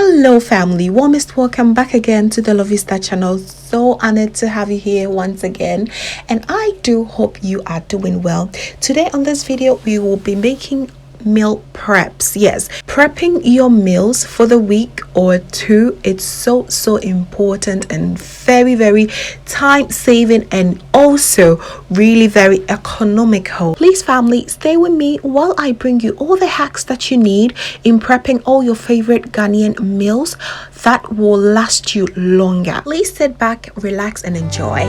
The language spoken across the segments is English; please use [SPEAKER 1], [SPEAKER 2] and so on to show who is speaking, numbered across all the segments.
[SPEAKER 1] Hello family, warmest welcome back again to the Lovista channel. So honored to have you here once again, and I do hope you are doing well. Today on this video we will be making meal preps. Yes, prepping your meals for the week or two. It's so important and very time saving and also really very economical. Please family, stay with me while I bring you all the hacks that you need in prepping all your favorite Ghanaian meals that will last you longer. Please sit back, relax and enjoy.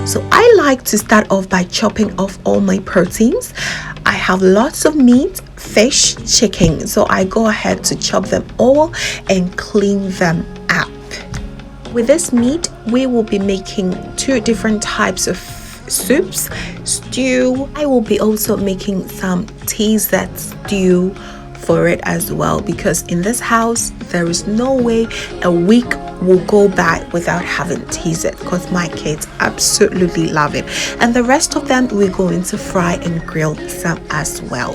[SPEAKER 1] So I like to start off by chopping off all my proteins. I have lots of meat, fish, chicken, so I go ahead to chop them all and clean them up. With this meat, we will be making two different types of soups, stew. I will be also making some Tuozaafi stew for it as well, because in this house there is no way a week will go by without having Tuozaafi, because my kids absolutely love it, and the rest of them we're going to fry and grill some as well.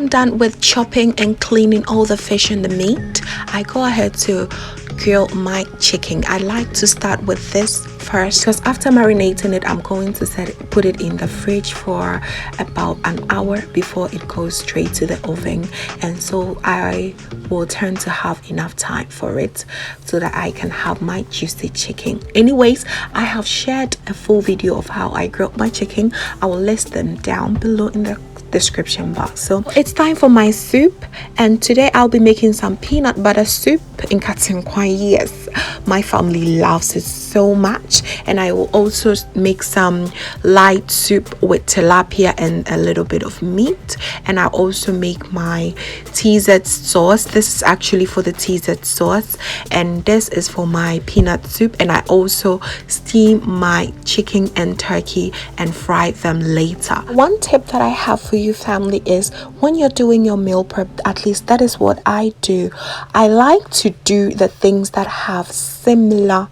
[SPEAKER 1] Done with chopping and cleaning all the fish and the meat, I go ahead to grill my chicken. I like to start with this first because after marinating it, I'm going to put it in the fridge for about an hour before it goes straight to the oven, and so I will turn to have enough time for it so that I can have my juicy chicken. Anyways, I have shared a full video of how I grilled my chicken. I will list them down below in the description box. So it's time for my soup, and today I'll be making some peanut butter soup in Katinkwan. Yes, my family loves it so much, and I will also make some light soup with tilapia and a little bit of meat, and I'll also make my Tuozaafi sauce. This is actually for the Tuozaafi sauce, and this is for my peanut soup, and I also steam my chicken and turkey and fry them later. One tip that I have for you family is when you're doing your meal prep, at least that is what I do, I like to do the things that have similar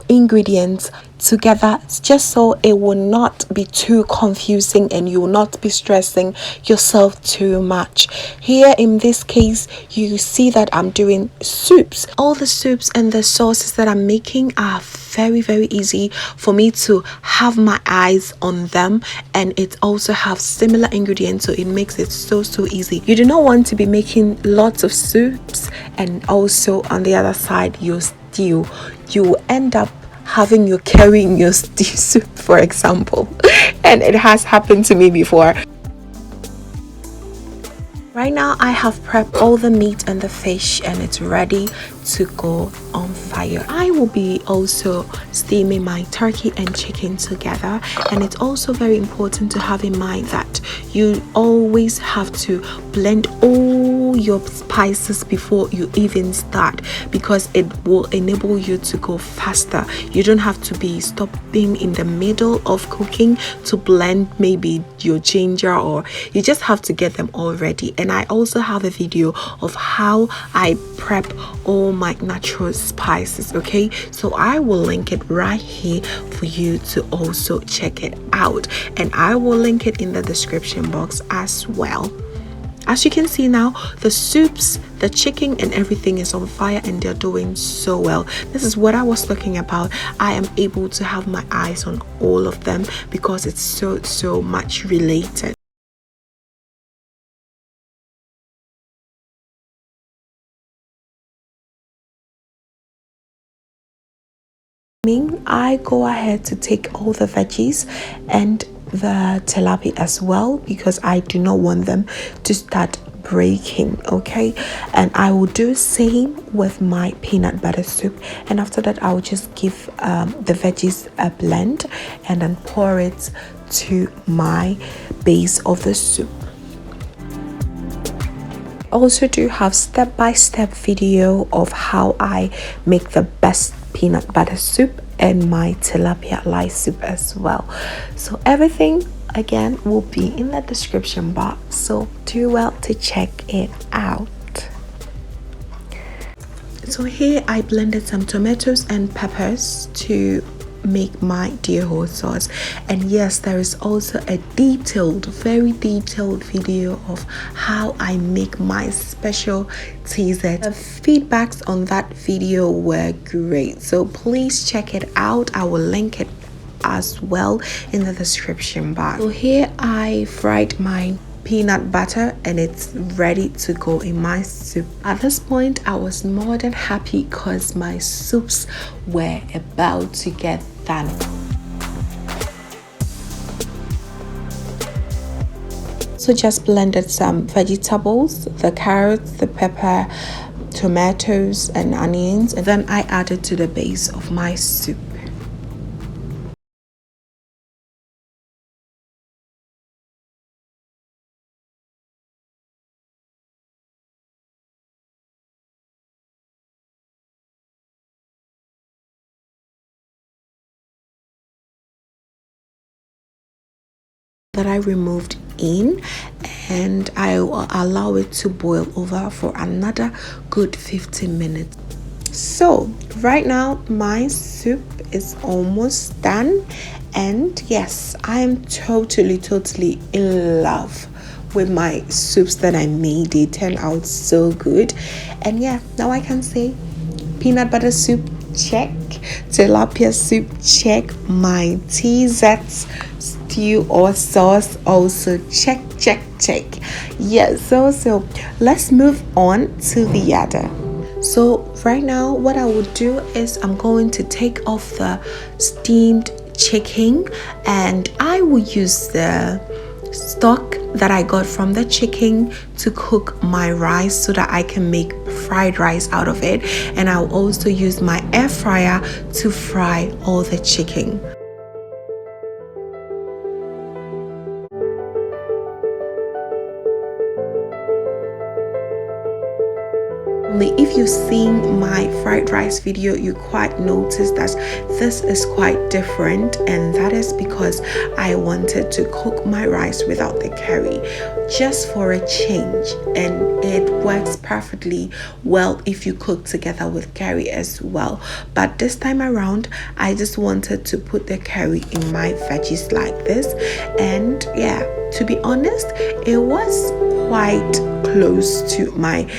[SPEAKER 1] ingredients together, just so it will not be too confusing and you will not be stressing yourself too much. Here in this case, you see that I'm doing soups. All the soups and the sauces that I'm making are very easy for me to have my eyes on them, and it also have similar ingredients, so it makes it so easy. You do not want to be making lots of soups and also on the other side your stew. You end up having your curry in your stew soup, for example, and it has happened to me before. Right now I have prepped all the meat and the fish, and it's ready to go on fire. I will be also steaming my turkey and chicken together, and it's also very important to have in mind that you always have to blend all your spices before you even start, because it will enable you to go faster. You don't have to be stopping in the middle of cooking to blend maybe your ginger, or you just have to get them all ready. And I also have a video of how I prep all my natural spices, okay? So I will link it right here for you to also check it out, and I will link it in the description box as well. As you can see now, the soups, the chicken and everything is on fire, and they're doing so well. This is what I was talking about. I am able to have my eyes on all of them because it's so much related. I go ahead to take all the veggies and the tilapia as well, because I do not want them to start breaking, okay? And I will do same with my peanut butter soup, and after that I will just give the veggies a blend and then pour it to my base of the soup. Also do have step-by-step video of how I make the best peanut butter soup and my tilapia light soup as well. So everything again will be in the description box, so do well to check it out. So here I blended some tomatoes and peppers to make my deer horse sauce. And yes, there is also a very detailed video of how I make my special teaser. The feedbacks on that video were great, so please check it out. I will link it as well in the description box. So here I fried my peanut butter and it's ready to go in my soup. At this point I was more than happy because my soups were about to get done. So just blended some vegetables, the carrots, the pepper, tomatoes and onions, and then I added to the base of my soup. That I removed in, and I will allow it to boil over for another good 15 minutes. So right now my soup is almost done, and yes, I am totally in love with my soups that I made. They turned out so good. And yeah, now I can say peanut butter soup, check. Tilapia soup, check. My TZ stew or sauce, also check. Yes, so let's move on to the other. So right now what I would do is I'm going to take off the steamed chicken, and I will use the stock that I got from the chicken to cook my rice so that I can make fried rice out of it. And I'll also use my air fryer to fry all the chicken. If you've seen my fried rice video, you quite noticed that this is quite different, and that is because I wanted to cook my rice without the curry, just for a change, and it works perfectly well if you cook together with curry as well. But this time around I just wanted to put the curry in my veggies like this, and yeah, to be honest, it was quite close to my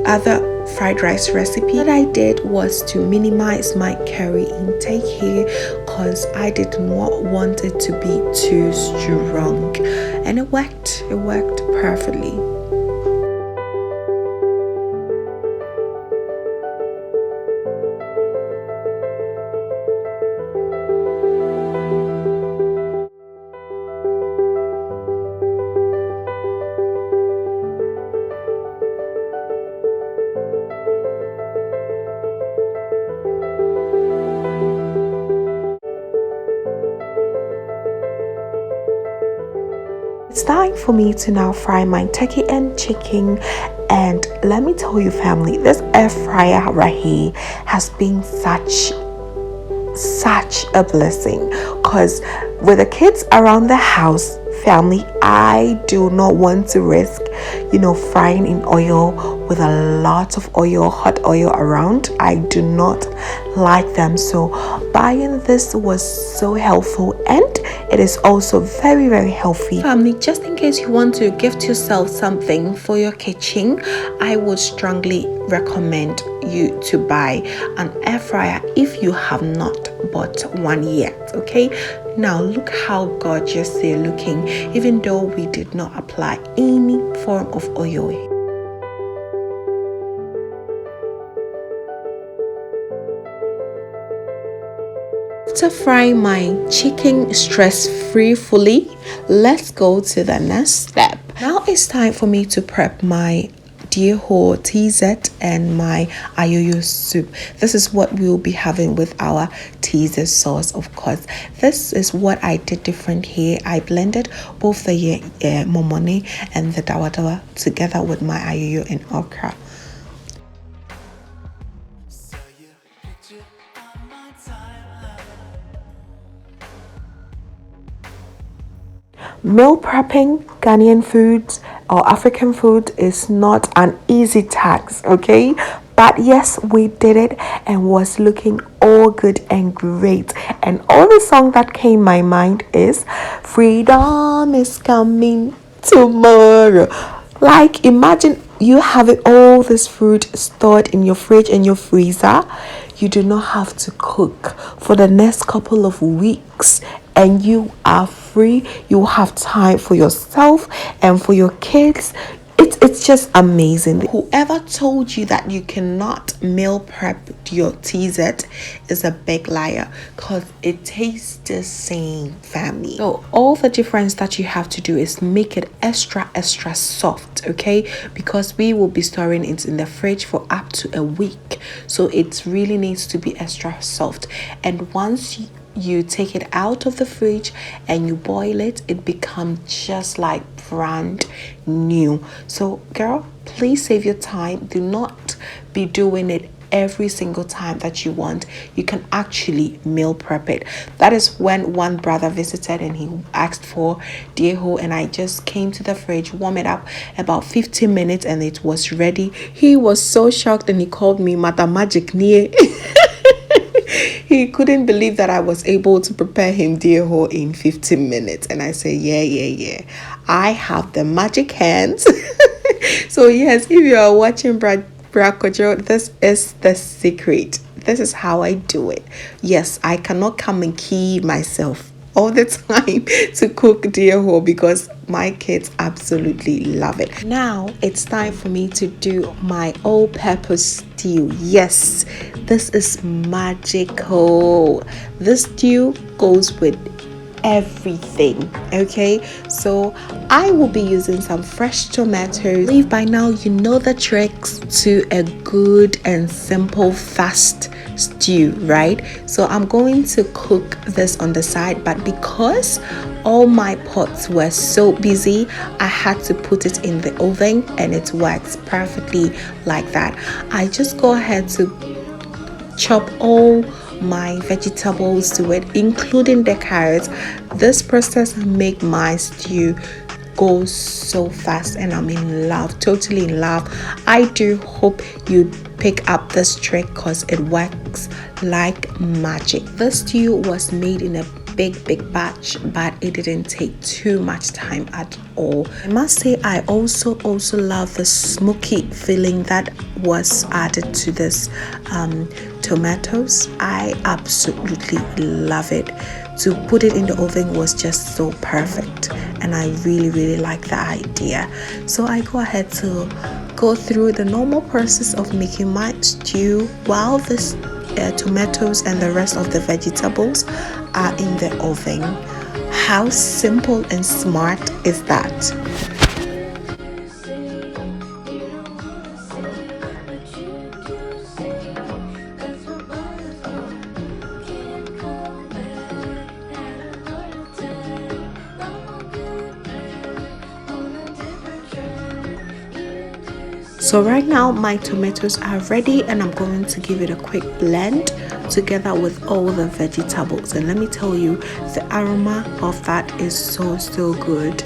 [SPEAKER 1] other fried rice recipe. What I did was to minimize my curry intake here because I did not want it to be too strong, and it worked perfectly. It's time for me to now fry my turkey and chicken, and let me tell you family, this air fryer right here has been such a blessing, because with the kids around the house, family, I do not want to risk frying in oil with a lot of oil, hot oil around. I do not like them, so buying this was so helpful, and it is also very healthy. Family, just in case you want to gift yourself something for your kitchen, I would strongly recommend you to buy an air fryer if you have not bought one yet. Okay, now look how gorgeous they're looking, even though we did not apply any form of oil. After frying my chicken stress-free fully, let's go to the next step. Now it's time for me to prep my deer whole TZ and my ayoyo soup. This is what we will be having with our TZ sauce, of course. This is what I did different here. I blended both the momone and the dawadawa together with my ayoyo and okra. Meal prepping Ghanaian foods or African food is not an easy task, okay? But yes, we did it and was looking all good and great. And only song that came my mind is Freedom is Coming Tomorrow. Like, imagine you having all this food stored in your fridge and your freezer. You do not have to cook for the next couple of weeks, and you are free. You have time for yourself and for your kids. It's just amazing. Whoever told you that you cannot meal prep your TZ is a big liar, because it tastes the same, family. So all the difference that you have to do is make it extra soft, okay? Because we will be storing it in the fridge for up to a week, so it really needs to be extra soft. And once you take it out of the fridge and you boil it, it becomes just like brand new. So girl, please save your time. Do not be doing it every single time that you want. You can actually meal prep it. That is when one brother visited and he asked for dieho, and I just came to the fridge, warm it up about 15 minutes, and it was ready. He was so shocked and he called me Mata Magic Nie. He couldn't believe that I was able to prepare him dieho in 15 minutes. And I said, yeah. I have the magic hands. So yes, if you are watching Brakojo, this is the secret. This is how I do it. Yes, I cannot come and key myself all the time to cook dieho because my kids absolutely love it. Now it's time for me to do my all-purpose stew. Yes, this is magical. This stew goes with everything, okay? So I will be using some fresh tomatoes. I believe by now you know the tricks to a good and simple fast stew, right? So I'm going to cook this on the side, but because all my pots were so busy, I had to put it in the oven, and it works perfectly like that. I just go ahead to chop all my vegetables to it, including the carrots. This process make my stew go so fast, and I'm in love, totally in love. I do hope you pick up this trick because it works like magic. This stew was made in a big batch, but it didn't take too much time at all. I must say I also love the smoky feeling that was added to this tomatoes. I absolutely love it. To put it in the oven was just so perfect, and I really like the idea. So I go ahead to go through the normal process of making my stew while this tomatoes and the rest of the vegetables are in the oven. How simple and smart is that? So right now my tomatoes are ready, and I'm going to give it a quick blend together with all the vegetables. And let me tell you, the aroma of that is so good.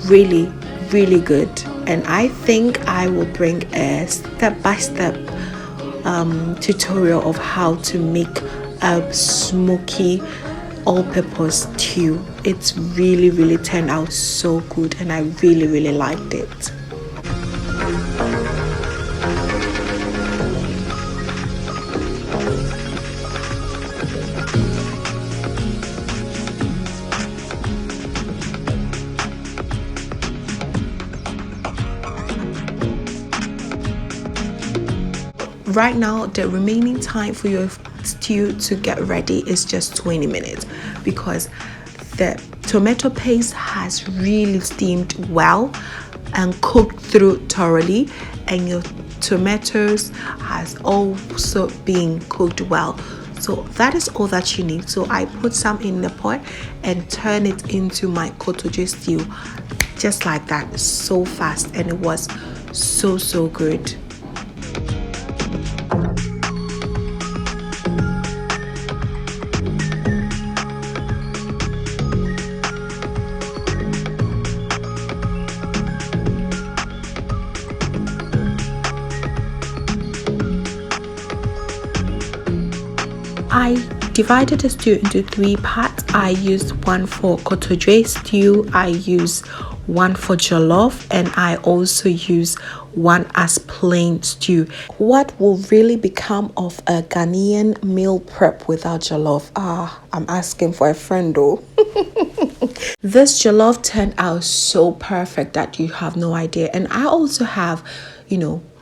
[SPEAKER 1] Really good. And I think I will bring a step-by-step tutorial of how to make a smoky all-purpose stew. It's really turned out so good, and I really liked it. Right now, the remaining time for your stew to get ready is just 20 minutes because the tomato paste has really steamed well and cooked through thoroughly, and your tomatoes has also been cooked well. So that is all that you need. So I put some in the pot and turn it into my kotoje stew just like that, so fast, and it was so good. divided the stew into 3 parts. I used one for kotojwe stew, I use one for jollof, and I also use one as plain stew. What will really become of a Ghanaian meal prep without jollof? I'm asking for a friend though. This jollof turned out so perfect that you have no idea. And I also have,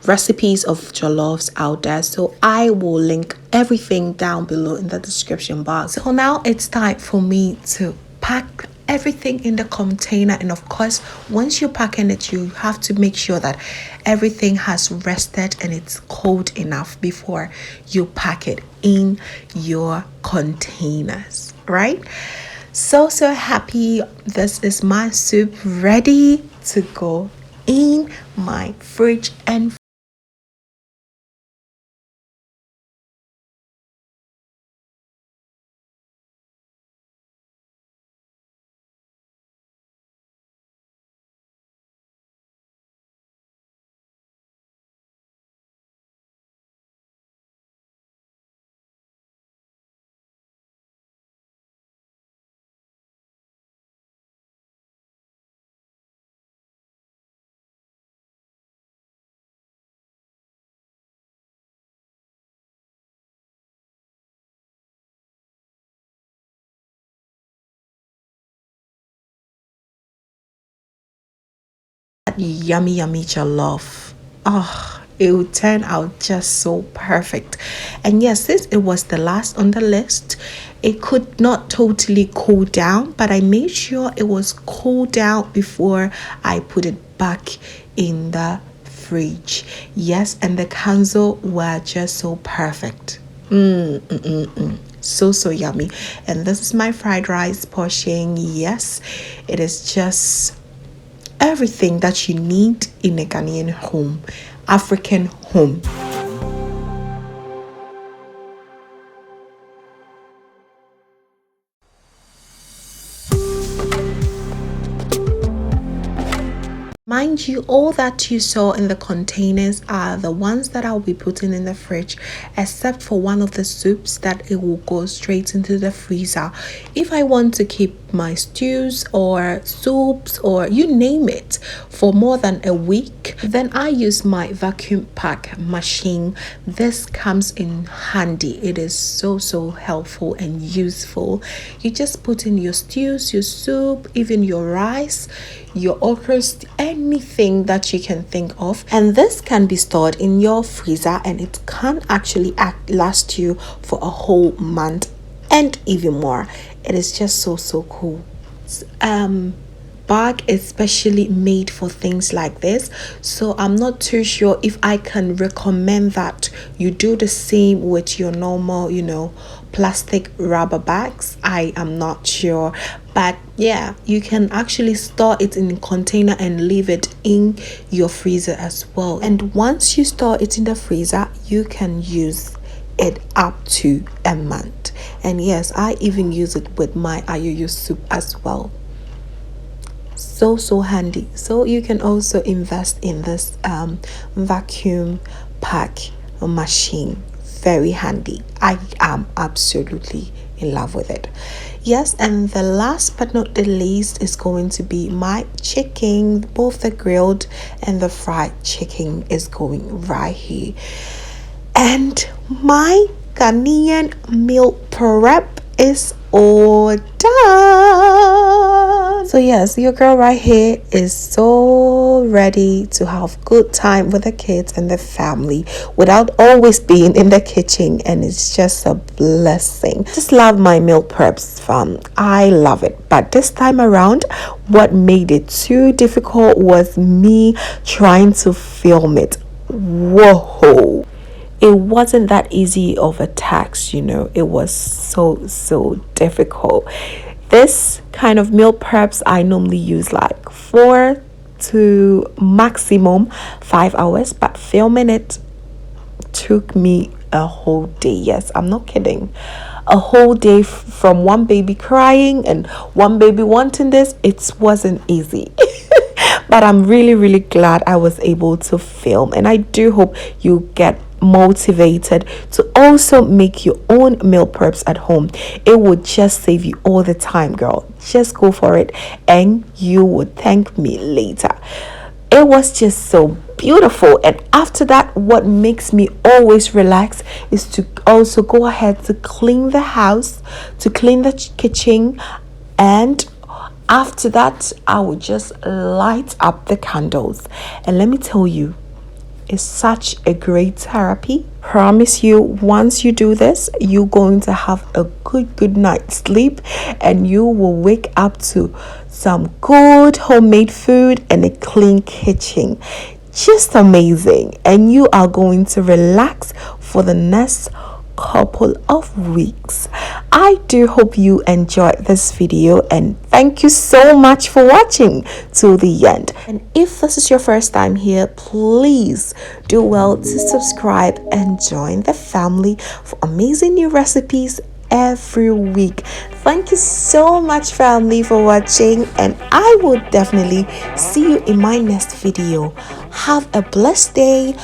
[SPEAKER 1] recipes of jollofs out there, so I will link everything down below in the description box. So now it's time for me to pack everything in the container, and of course once you're packing it, you have to make sure that everything has rested and it's cold enough before you pack it in your containers, right? So happy. This is my soup ready to go in my fridge and yummy jollof. It would turn out just so perfect. And yes, since it was the last on the list, it could not totally cool down, but I made sure it was cooled down before I put it back in the fridge. Yes, and the kanzo were just so perfect. So yummy. And this is my fried rice portion. Yes, it is just everything that you need in a Ghanaian home, African home. Mind you, all that you saw in the containers are the ones that I'll be putting in the fridge, except for one of the soups that it will go straight into the freezer. If I want to keep my stews or soups or you name it for more than a week, then I use my vacuum pack machine. This comes in handy. It is so helpful and useful. You just put in your stews, your soup, even your rice, your okras, anything that you can think of, and this can be stored in your freezer, and it can actually last you for a whole month and even more. It is just so cool. Bag is specially made for things like this, so I'm not too sure if I can recommend that you do the same with your normal plastic rubber bags. I am not sure, but yeah, you can actually store it in a container and leave it in your freezer as well. And once you store it in the freezer, you can use it up to a month. And yes, I even use it with my ayoyo soup as well. So handy. So you can also invest in this vacuum pack machine. Very handy. I am absolutely in love with it. Yes, and the last but not the least is going to be my chicken. Both the grilled and the fried chicken is going right here. And my Ghanaian meal prep is all done. So yes, your girl right here is so ready to have good time with the kids and the family without always being in the kitchen, and it's just a blessing. Just love my meal preps, fam. I love it. But this time around, what made it too difficult was me trying to film it. Whoa, it wasn't that easy of a task, it was so difficult. This kind of meal preps, I normally use like 4 to maximum 5 hours, but filming it took me a whole day. Yes, I'm not kidding. A whole day from one baby crying and one baby wanting this. It wasn't easy. But I'm really glad I was able to film, and I do hope you get motivated to also make your own meal preps at home. It would just save you all the time, girl. Just go for it and you would thank me later. It was just so beautiful. And after that, what makes me always relax is to also go ahead to clean the house, to clean the kitchen, and after that I would just light up the candles. And let me tell you, it's such a great therapy. Promise you, once you do this, you're going to have a good night's sleep, and you will wake up to some good homemade food and a clean kitchen. Just amazing. And you are going to relax for the next couple of weeks. I do hope you enjoyed this video, and thank you so much for watching to the end. And if this is your first time here, please do well to subscribe and join the family for amazing new recipes every week. Thank you so much, family, for watching, and I will definitely see you in my next video. Have a blessed day.